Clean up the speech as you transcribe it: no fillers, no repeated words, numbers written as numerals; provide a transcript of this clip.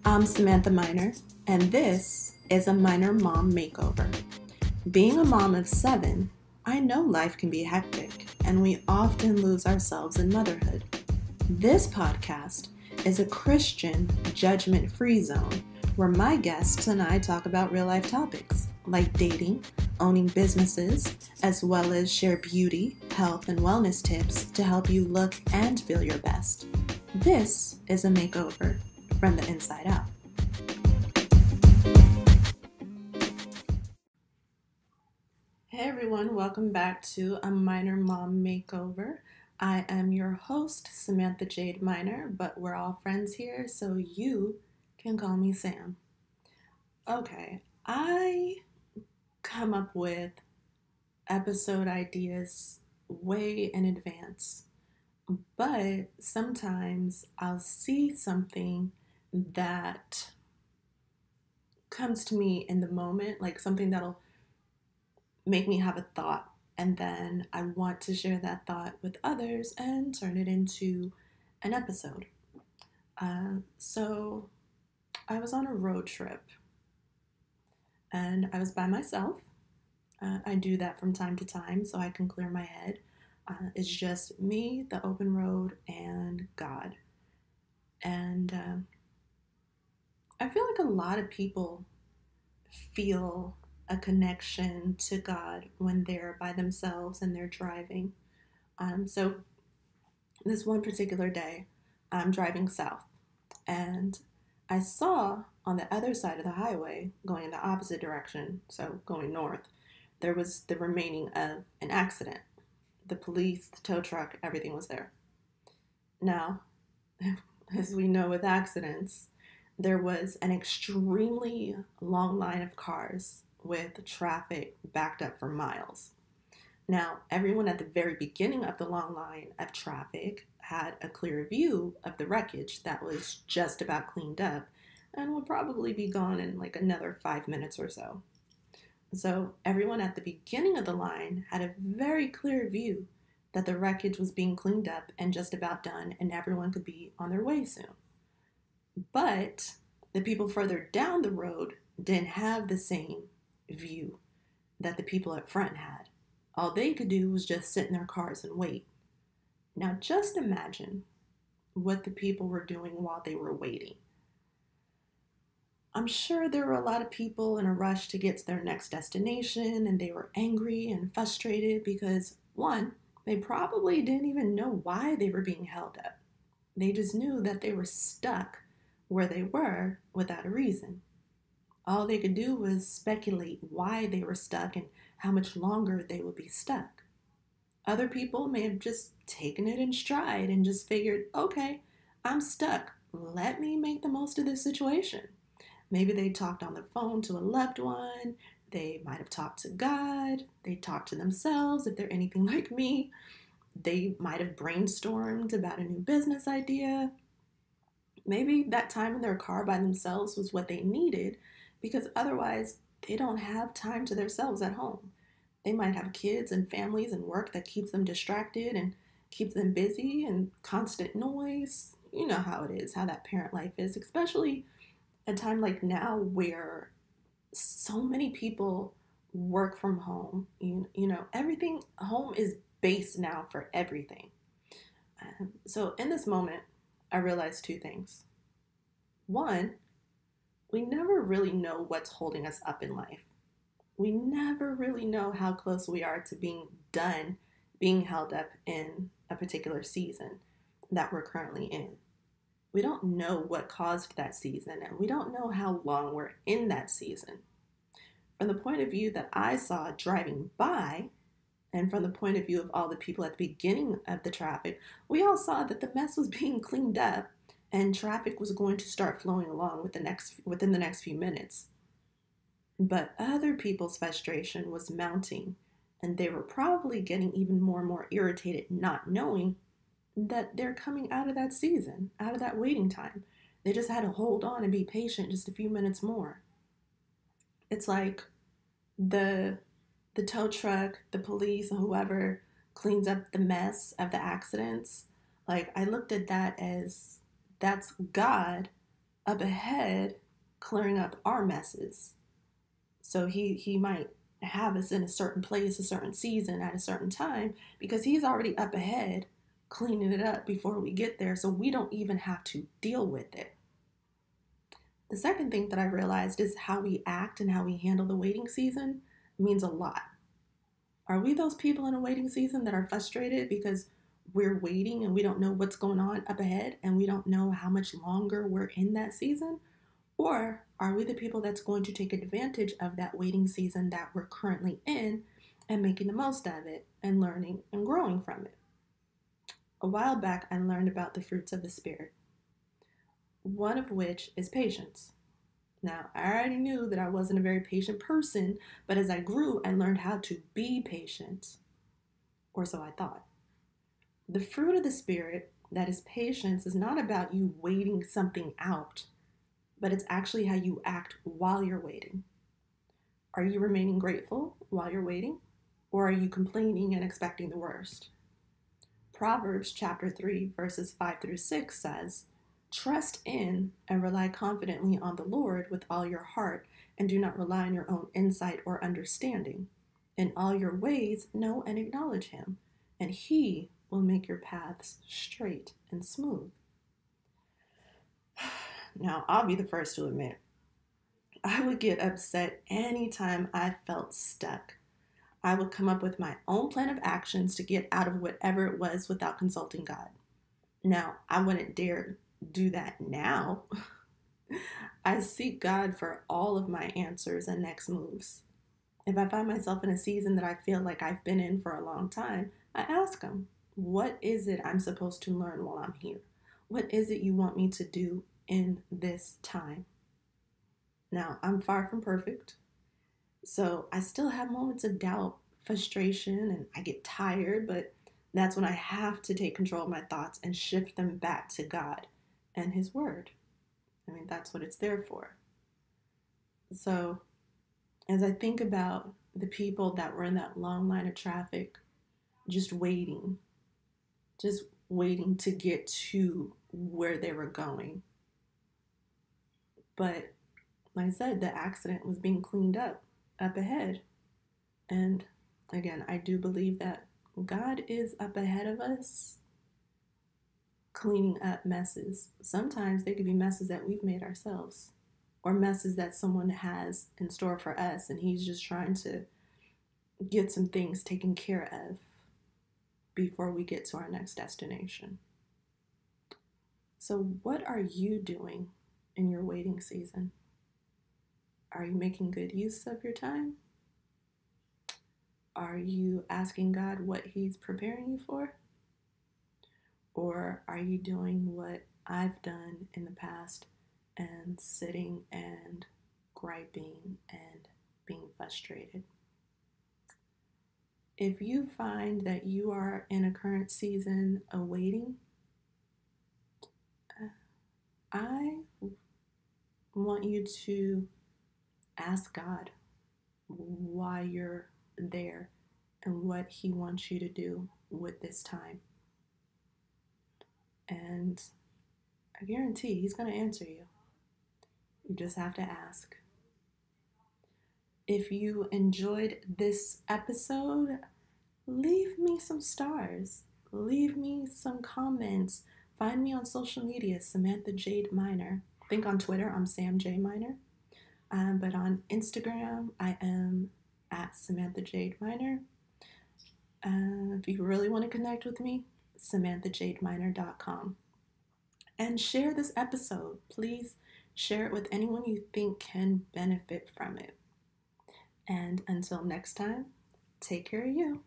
I'm Samantha Minor, and this is a Minor Mom Makeover. Being a mom of 7, I know life can be hectic, and we often lose ourselves in motherhood. This podcast is a Christian, judgment-free zone where my guests and I talk about real-life topics like dating, owning businesses, as well as share beauty, health, and wellness tips to help you look and feel your best. This is a makeover from the inside out. Hey everyone, welcome back to a Minor Mom Makeover. I am your host, Samantha Jade Minor, but we're all friends here, so you can call me Sam. Okay, I come up with episode ideas way in advance, but sometimes I'll see something that comes to me in the moment, like something that'll make me have a thought, and then I want to share that thought with others and turn it into an episode. So I was on a road trip and I was by myself. I do that from time to time so I can clear my head. It's just me, the open road, and God. And I feel like a lot of people feel a connection to God when they're by themselves and they're driving. So this one particular day, I'm driving south, and I saw on the other side of the highway, going in the opposite direction, so going north, there was the remaining of an accident. The police, the tow truck, everything was there. Now, as we know with accidents, there was an extremely long line of cars with traffic backed up for miles. Now, everyone at the very beginning of the long line of traffic had a clear view of the wreckage that was just about cleaned up and would probably be gone in like another 5 minutes or so. So everyone at the beginning of the line had a very clear view that the wreckage was being cleaned up and just about done, and everyone could be on their way soon. But the people further down the road didn't have the same view that the people up front had. All they could do was just sit in their cars and wait. Now just imagine what the people were doing while they were waiting. I'm sure there were a lot of people in a rush to get to their next destination, and they were angry and frustrated because, one, they probably didn't even know why they were being held up. They just knew that they were stuck where they were without a reason. All they could do was speculate why they were stuck and how much longer they would be stuck. Other people may have just taken it in stride and just figured, okay, I'm stuck. Let me make the most of this situation. Maybe they talked on the phone to a loved one. They might have talked to God. They talked to themselves if they're anything like me. They might have brainstormed about a new business idea. Maybe that time in their car by themselves was what they needed, because otherwise they don't have time to themselves at home. They might have kids and families and work that keeps them distracted and keeps them busy, and constant noise. You know how it is, how that parent life is, especially a time like now where so many people work from home. You know, everything home is base now for everything. So in this moment, I realized 2 things. One, we never really know what's holding us up in life. We never really know how close we are to being done, being held up in a particular season that we're currently in. We don't know what caused that season, and we don't know how long we're in that season. From the point of view that I saw driving by, and from the point of view of all the people at the beginning of the traffic, we all saw that the mess was being cleaned up and traffic was going to start flowing along within the next few minutes. But other people's frustration was mounting, and they were probably getting even more and more irritated, not knowing that they're coming out of that season, out of that waiting time. They just had to hold on and be patient just a few minutes more. It's like the tow truck, the police, or whoever cleans up the mess of the accidents. Like, I looked at that as that's God up ahead clearing up our messes. So he might have us in a certain place, a certain season at a certain time, because he's already up ahead cleaning it up before we get there, so we don't even have to deal with it. The second thing that I realized is how we act and how we handle the waiting season means a lot. Are we those people in a waiting season that are frustrated because we're waiting and we don't know what's going on up ahead and we don't know how much longer we're in that season? Or are we the people that's going to take advantage of that waiting season that we're currently in and making the most of it and learning and growing from it? A while back, I learned about the fruits of the Spirit, one of which is patience. Now, I already knew that I wasn't a very patient person, but as I grew, I learned how to be patient, or so I thought. The fruit of the Spirit, that is patience, is not about you waiting something out, but it's actually how you act while you're waiting. Are you remaining grateful while you're waiting? Or are you complaining and expecting the worst? Proverbs chapter 3, verses 5 through 6 says, "Trust in and rely confidently on the Lord with all your heart, and do not rely on your own insight or understanding. In all your ways, know and acknowledge him, and he will make your paths straight and smooth." Now, I'll be the first to admit, I would get upset anytime I felt stuck. I would come up with my own plan of actions to get out of whatever it was without consulting God. Now, I wouldn't dare do that now. I seek God for all of my answers and next moves. If I find myself in a season that I feel like I've been in for a long time, I ask Him, what is it I'm supposed to learn while I'm here? What is it you want me to do in this time? Now, I'm far from perfect, so I still have moments of doubt, frustration, and I get tired, but that's when I have to take control of my thoughts and shift them back to God and His Word. I mean, that's what it's there for. So, as I think about the people that were in that long line of traffic, just waiting to get to where they were going. But like I said, the accident was being cleaned up ahead. And again, I do believe that God is up ahead of us cleaning up messes. Sometimes they could be messes that we've made ourselves or messes that someone has in store for us, and He's just trying to get some things taken care of before we get to our next destination. So, what are you doing in your waiting season? Are you making good use of your time? Are you asking God what He's preparing you for? Or are you doing what I've done in the past and sitting and griping and being frustrated? If you find that you are in a current season of waiting, I want you to ask God why you're there and what He wants you to do with this time. And I guarantee He's going to answer you. You just have to ask. If you enjoyed this episode, leave me some stars. Leave me some comments. Find me on social media, Samantha Jade Minor. I think on Twitter, I'm Sam J Minor. But on Instagram, I am at Samantha Jade Minor. If you really want to connect with me, SamanthaJadeMinor.com. And share this episode. Please share it with anyone you think can benefit from it. And until next time, take care of you.